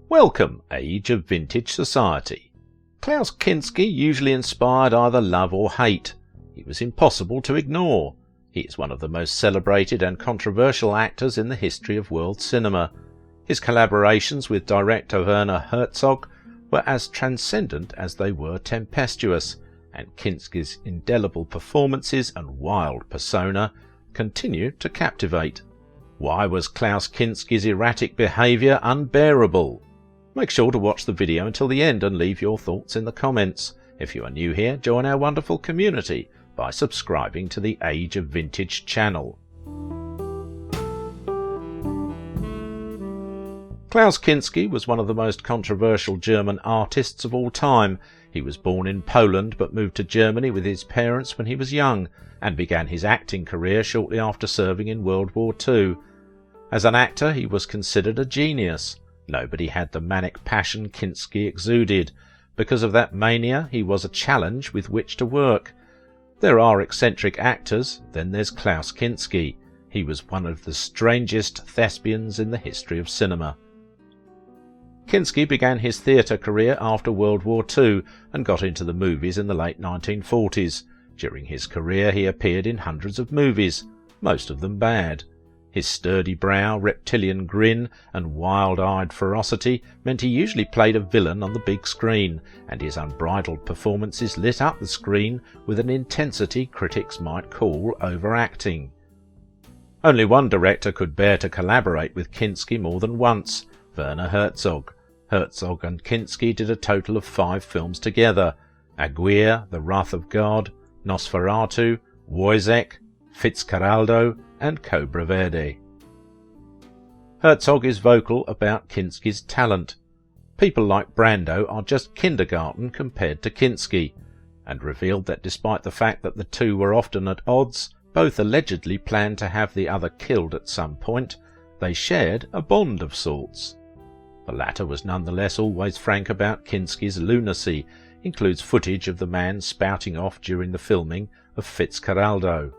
Welcome, Age of Vintage Society. Klaus Kinski usually inspired either love or hate. He was impossible to ignore. He is one of the most celebrated and controversial actors in the history of world cinema. His collaborations with director Werner Herzog were as transcendent as they were tempestuous, and Kinski's indelible performances and wild persona continue to captivate. Why was Klaus Kinski's erratic behaviour unbearable? Make sure to watch the video until the end and leave your thoughts in the comments. If you are new here, join our wonderful community by subscribing to the Age of Vintage channel. Klaus Kinski was one of the most controversial German artists of all time. He was born in Poland but moved to Germany with his parents when he was young and began his acting career shortly after serving in World War II. As an actor, he was considered a genius. Nobody had the manic passion Kinski exuded. Because of that mania, he was a challenge with which to work. There are eccentric actors, then there's Klaus Kinski. He was one of the strangest thespians in the history of cinema. Kinski began his theatre career after World War II and got into the movies in the late 1940s. During his career he appeared in hundreds of movies, most of them bad. His sturdy brow, reptilian grin and wild-eyed ferocity meant he usually played a villain on the big screen, and his unbridled performances lit up the screen with an intensity critics might call overacting. Only one director could bear to collaborate with Kinski more than once, Werner Herzog. Herzog and Kinski did a total of 5 films together: Aguirre, The Wrath of God, Nosferatu, Wojciech, Fitzcarraldo and Cobra Verde. Herzog is vocal about Kinski's talent. People like Brando are just kindergarten compared to Kinski, and revealed that despite the fact that the two were often at odds, both allegedly planned to have the other killed at some point, they shared a bond of sorts. The latter was nonetheless always frank about Kinski's lunacy, includes footage of the man spouting off during the filming of Fitzcarraldo.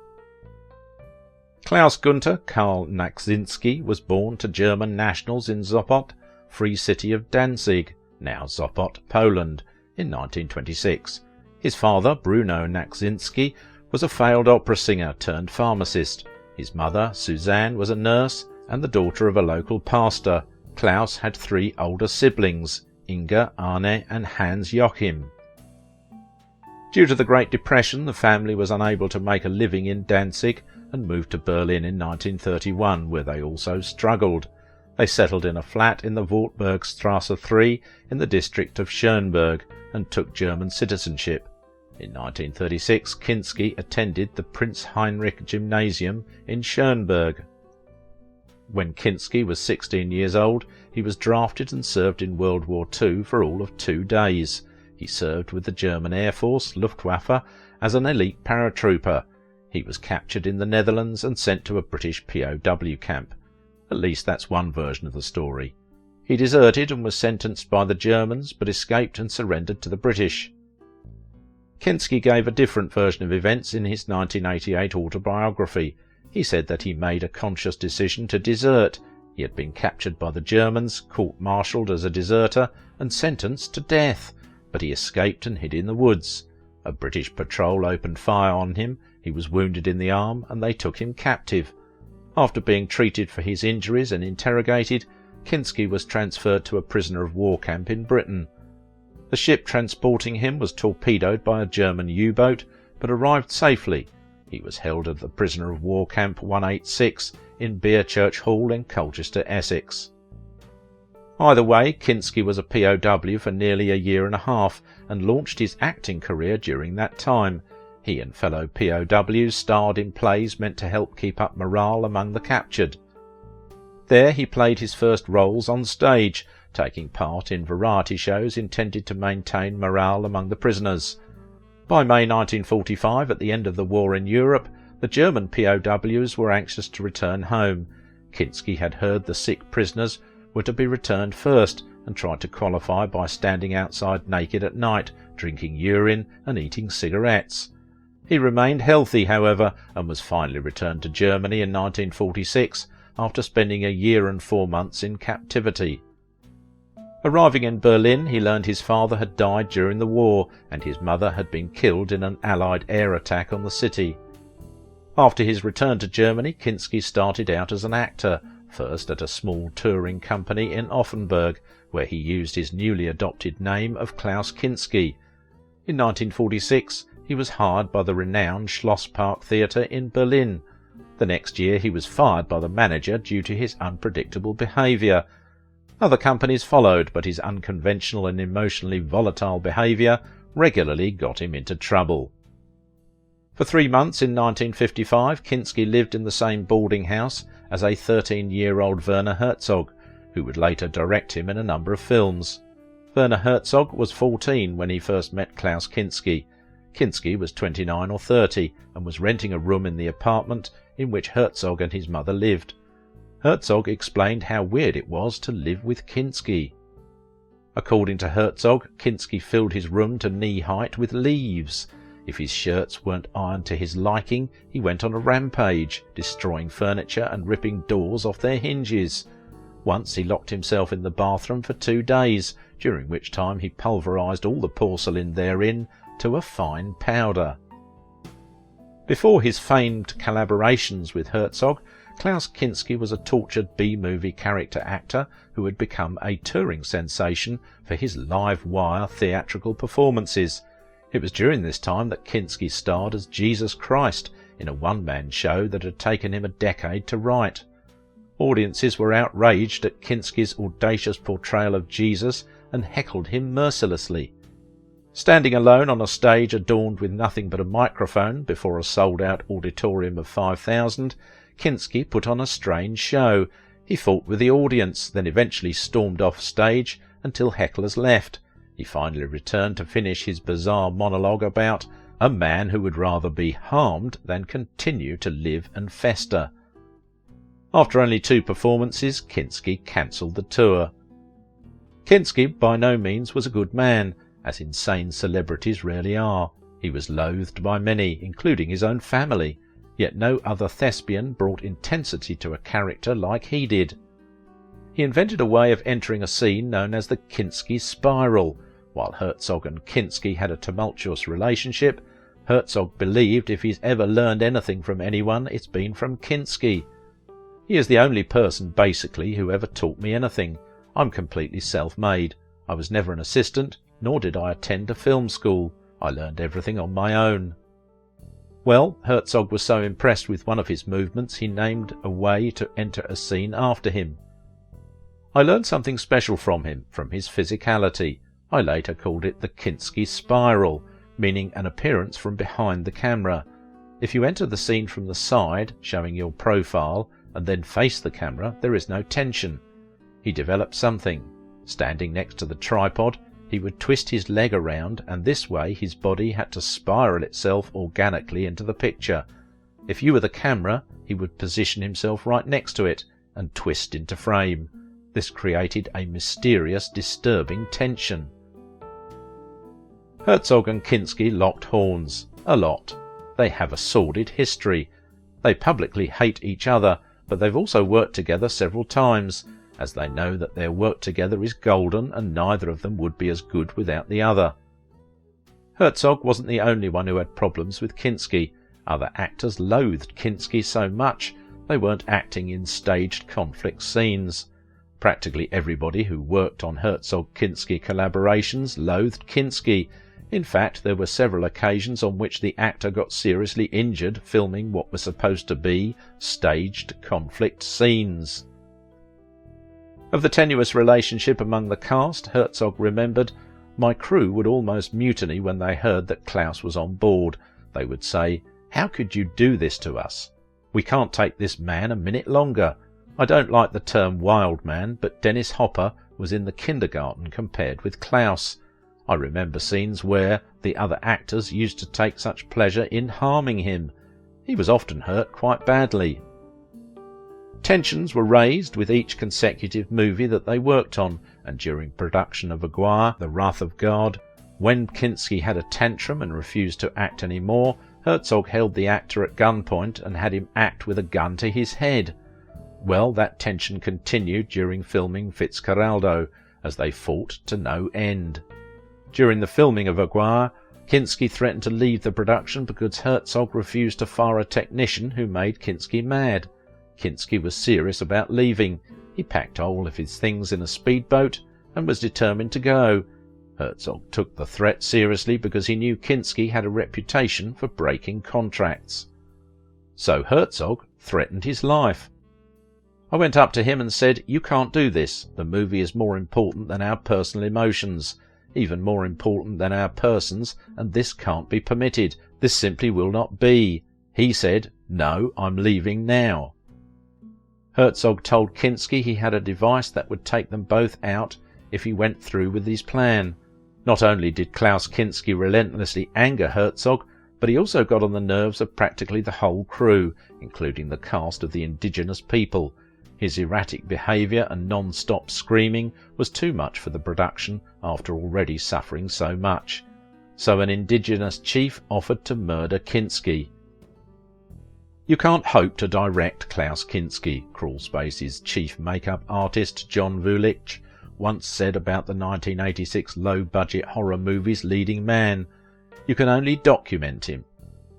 Klaus Günther Karl Naksinski was born to German nationals in Sopot, Free City of Danzig, now Sopot, Poland, in 1926. His father, Bruno Naksinski, was a failed opera singer turned pharmacist. His mother, Suzanne, was a nurse and the daughter of a local pastor. Klaus had 3 older siblings, Inga, Arne and Hans Joachim. Due to the Great Depression, the family was unable to make a living in Danzig and moved to Berlin in 1931, where they also struggled. They settled in a flat in the Wartburgstrasse 3 in the district of Schönberg and took German citizenship. In 1936, Kinski attended the Prince Heinrich Gymnasium in Schönberg. When Kinski was 16 years old, he was drafted and served in World War II for all of 2 days. He served with the German Air Force, Luftwaffe, as an elite paratrooper. He was captured in the Netherlands and sent to a British POW camp. At least that's one version of the story. He deserted and was sentenced by the Germans, but escaped and surrendered to the British. Kinski gave a different version of events in his 1988 autobiography. He said that he made a conscious decision to desert. He had been captured by the Germans, court-martialed as a deserter, and sentenced to death, but he escaped and hid in the woods. A British patrol opened fire on him. He was wounded in the arm and they took him captive. After being treated for his injuries and interrogated, Kinski was transferred to a prisoner of war camp in Britain. The ship transporting him was torpedoed by a German U-boat, but arrived safely. He was held at the prisoner of war camp 186 in Beerchurch Hall in Colchester, Essex. Either way, Kinski was a POW for nearly a year and a half and launched his acting career during that time. He and fellow POWs starred in plays meant to help keep up morale among the captured. There he played his first roles on stage, taking part in variety shows intended to maintain morale among the prisoners. By May 1945, at the end of the war in Europe, the German POWs were anxious to return home. Kinski had heard the sick prisoners were to be returned first and tried to qualify by standing outside naked at night, drinking urine and eating cigarettes. He remained healthy, however, and was finally returned to Germany in 1946 after spending a year and 4 months in captivity. Arriving in Berlin, he learned his father had died during the war and his mother had been killed in an Allied air attack on the city. After his return to Germany, Kinsky started out as an actor, first at a small touring company in Offenburg, where he used his newly adopted name of Klaus Kinski. In 1946, he was hired by the renowned Schlosspark Theatre in Berlin. The next year he was fired by the manager due to his unpredictable behaviour. Other companies followed, but his unconventional and emotionally volatile behaviour regularly got him into trouble. For 3 months in 1955, Kinsky lived in the same boarding house as a 13-year-old Werner Herzog, who would later direct him in a number of films. Werner Herzog was 14 when he first met Klaus Kinski. Kinsky was 29 or 30 and was renting a room in the apartment in which Herzog and his mother lived. Herzog explained how weird it was to live with Kinsky. According to Herzog, Kinsky filled his room to knee-height with leaves. If his shirts weren't ironed to his liking, he went on a rampage, destroying furniture and ripping doors off their hinges. Once he locked himself in the bathroom for 2 days, during which time he pulverized all the porcelain therein to a fine powder. Before his famed collaborations with Herzog, Klaus Kinski was a tortured B-movie character actor who had become a touring sensation for his live-wire theatrical performances. It was during this time that Kinsky starred as Jesus Christ in a one-man show that had taken him a decade to write. Audiences were outraged at Kinsky's audacious portrayal of Jesus and heckled him mercilessly. Standing alone on a stage adorned with nothing but a microphone before a sold-out auditorium of 5,000, Kinsky put on a strange show. He fought with the audience, then eventually stormed off stage until hecklers left. He finally returned to finish his bizarre monologue about a man who would rather be harmed than continue to live and fester. After only 2 performances, Kinsky cancelled the tour. Kinsky by no means was a good man, as insane celebrities rarely are. He was loathed by many, including his own family, yet no other thespian brought intensity to a character like he did. He invented a way of entering a scene known as the Kinsky Spiral. While Herzog and Kinsky had a tumultuous relationship, Herzog believed if he's ever learned anything from anyone, it's been from Kinsky. He is the only person, basically, who ever taught me anything. I'm completely self-made. I was never an assistant, nor did I attend a film school. I learned everything on my own. Well, Herzog was so impressed with one of his movements, he named a way to enter a scene after him. I learned something special from him, from his physicality. I later called it the Kinsky Spiral, meaning an appearance from behind the camera. If you enter the scene from the side, showing your profile, and then face the camera, there is no tension. He developed something. Standing next to the tripod, he would twist his leg around, and this way his body had to spiral itself organically into the picture. If you were the camera, he would position himself right next to it and twist into frame. This created a mysterious, disturbing tension. Herzog and Kinsky locked horns. A lot. They have a sordid history. They publicly hate each other, but they've also worked together several times, as they know that their work together is golden and neither of them would be as good without the other. Herzog wasn't the only one who had problems with Kinsky. Other actors loathed Kinsky so much they weren't acting in staged conflict scenes. Practically everybody who worked on Herzog-Kinsky collaborations loathed Kinsky. In fact, there were several occasions on which the actor got seriously injured filming what were supposed to be staged conflict scenes. Of the tenuous relationship among the cast, Herzog remembered, "My crew would almost mutiny when they heard that Klaus was on board. They would say, 'How could you do this to us? We can't take this man a minute longer.' I don't like the term wild man, but Dennis Hopper was in the kindergarten compared with Klaus. I remember scenes where the other actors used to take such pleasure in harming him. He was often hurt quite badly." Tensions were raised with each consecutive movie that they worked on, and during production of Aguirre, The Wrath of God, when Kinsky had a tantrum and refused to act any more, Herzog held the actor at gunpoint and had him act with a gun to his head. Well, that tension continued during filming Fitzcarraldo, as they fought to no end. During the filming of Aguirre, Kinski threatened to leave the production because Herzog refused to fire a technician who made Kinski mad. Kinski was serious about leaving. He packed all of his things in a speedboat and was determined to go. Herzog took the threat seriously because he knew Kinski had a reputation for breaking contracts. So Herzog threatened his life. I went up to him and said, "You can't do this. The movie is more important than our personal emotions, even more important than our persons, and this can't be permitted. This simply will not be." He said, "No, I'm leaving now." Herzog told Kinski he had a device that would take them both out if he went through with his plan. Not only did Klaus Kinski relentlessly anger Herzog, but he also got on the nerves of practically the whole crew, including the cast of the indigenous people. His erratic behaviour and non-stop screaming was too much for the production after already suffering so much. So an indigenous chief offered to murder Kinski. "You can't hope to direct Klaus Kinski," Crawlspace's chief makeup artist John Vulich once said about the 1986 low-budget horror movie's leading man. "You can only document him."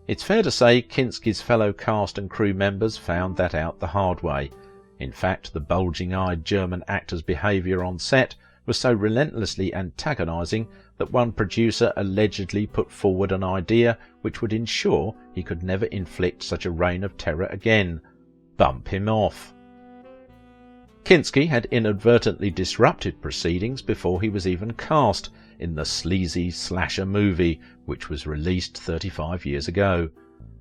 It's fair to say Kinski's fellow cast and crew members found that out the hard way. In fact, the bulging-eyed German actor's behaviour on set was so relentlessly antagonising that one producer allegedly put forward an idea which would ensure he could never inflict such a reign of terror again: bump him off. Kinski had inadvertently disrupted proceedings before he was even cast in the sleazy slasher movie, which was released 35 years ago.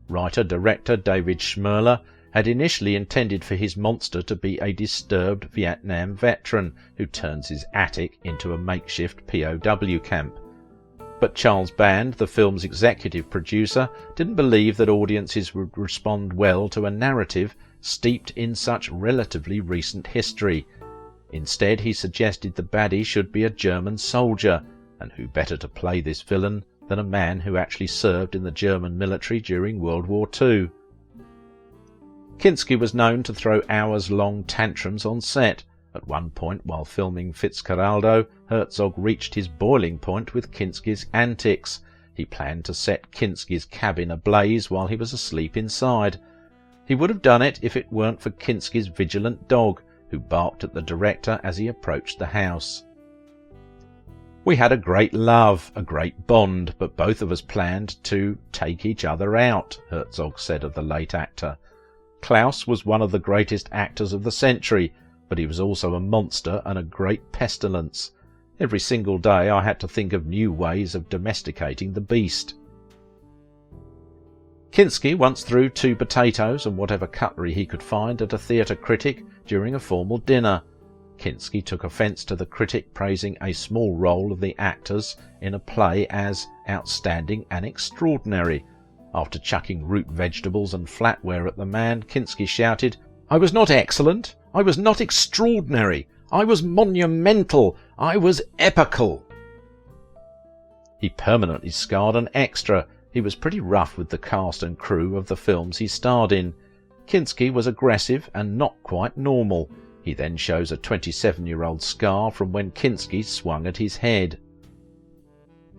Writer-director David Schmerler had initially intended for his monster to be a disturbed Vietnam veteran who turns his attic into a makeshift POW camp. But Charles Band, the film's executive producer, didn't believe that audiences would respond well to a narrative steeped in such relatively recent history. Instead, he suggested the baddie should be a German soldier, and who better to play this villain than a man who actually served in the German military during World War II. Kinski was known to throw hours-long tantrums on set. At one point, while filming Fitzcarraldo, Herzog reached his boiling point with Kinski's antics. He planned to set Kinski's cabin ablaze while he was asleep inside. He would have done it if it weren't for Kinski's vigilant dog, who barked at the director as he approached the house. "We had a great love, a great bond, but both of us planned to take each other out," Herzog said of the late actor. "Klaus was one of the greatest actors of the century, but he was also a monster and a great pestilence. Every single day I had to think of new ways of domesticating the beast." Kinski once threw 2 potatoes and whatever cutlery he could find at a theatre critic during a formal dinner. Kinski took offence to the critic praising a small role of the actors in a play as outstanding and extraordinary. After chucking root vegetables and flatware at the man, Kinski shouted, "I was not excellent, I was not extraordinary, I was monumental, I was epical." He permanently scarred an extra. He was pretty rough with the cast and crew of the films he starred in. Kinski was aggressive and not quite normal. He then shows a 27-year-old scar from when Kinski swung at his head.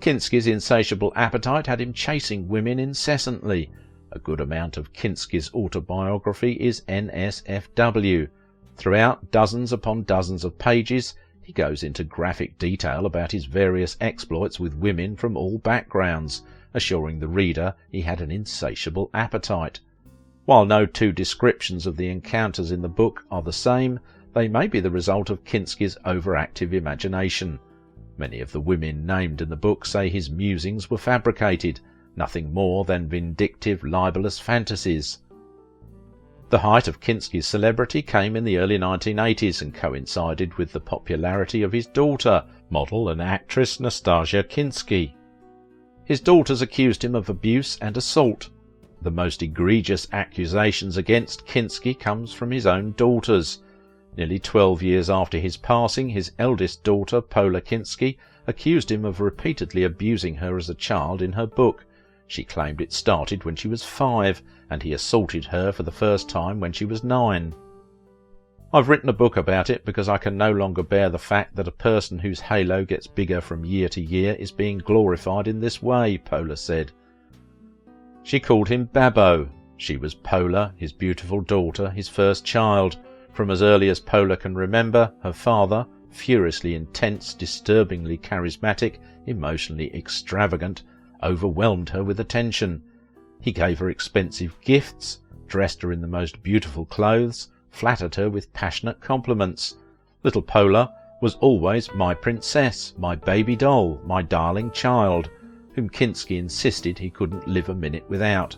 Kinski's insatiable appetite had him chasing women incessantly. A good amount of Kinski's autobiography is NSFW. Throughout dozens upon dozens of pages, he goes into graphic detail about his various exploits with women from all backgrounds, assuring the reader he had an insatiable appetite. While no 2 descriptions of the encounters in the book are the same, they may be the result of Kinski's overactive imagination. Many of the women named in the book say his musings were fabricated, nothing more than vindictive, libelous fantasies. The height of Kinski's celebrity came in the early 1980s and coincided with the popularity of his daughter, model and actress Nastasia Kinsky. His daughters accused him of abuse and assault. The most egregious accusations against Kinsky comes from his own daughters. Nearly 12 years after his passing, his eldest daughter, Paula Kinsky, accused him of repeatedly abusing her as a child in her book. She claimed it started when she was 5, and he assaulted her for the first time when she was 9. I've written a book about it because I can no longer bear the fact that a person whose halo gets bigger from year to year is being glorified in this way, Pola said. She called him Babbo. She was Pola, his beautiful daughter, his first child. From as early as Pola can remember, her father, furiously intense, disturbingly charismatic, emotionally extravagant, overwhelmed her with attention. He gave her expensive gifts, dressed her in the most beautiful clothes, flattered her with passionate compliments. Little Pola was always my princess, my baby doll, my darling child, whom Kinsky insisted he couldn't live a minute without.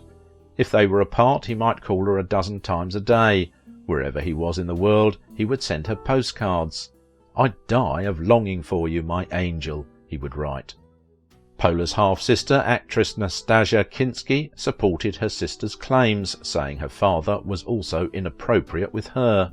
If they were apart, he might call her a dozen times a day. Wherever he was in the world, he would send her postcards. "I'd die of longing for you, my angel," he would write. Pola's half-sister, actress Nastasia Kinsky, supported her sister's claims, saying her father was also inappropriate with her.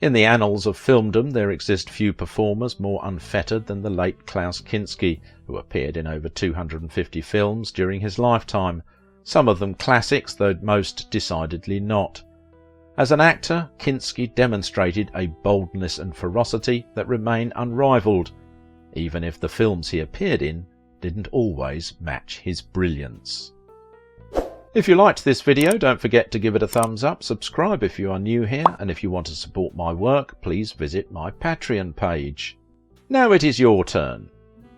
In the annals of filmdom there exist few performers more unfettered than the late Klaus Kinski, who appeared in over 250 films during his lifetime, some of them classics, though most decidedly not. As an actor, Kinsky demonstrated a boldness and ferocity that remain unrivalled, even if the films he appeared in didn't always match his brilliance. If you liked this video, don't forget to give it a thumbs up, subscribe if you are new here, and if you want to support my work, please visit my Patreon page. Now it is your turn.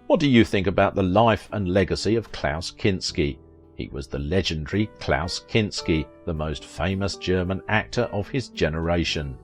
What do you think about the life and legacy of Klaus Kinski? He was the legendary Klaus Kinski, the most famous German actor of his generation.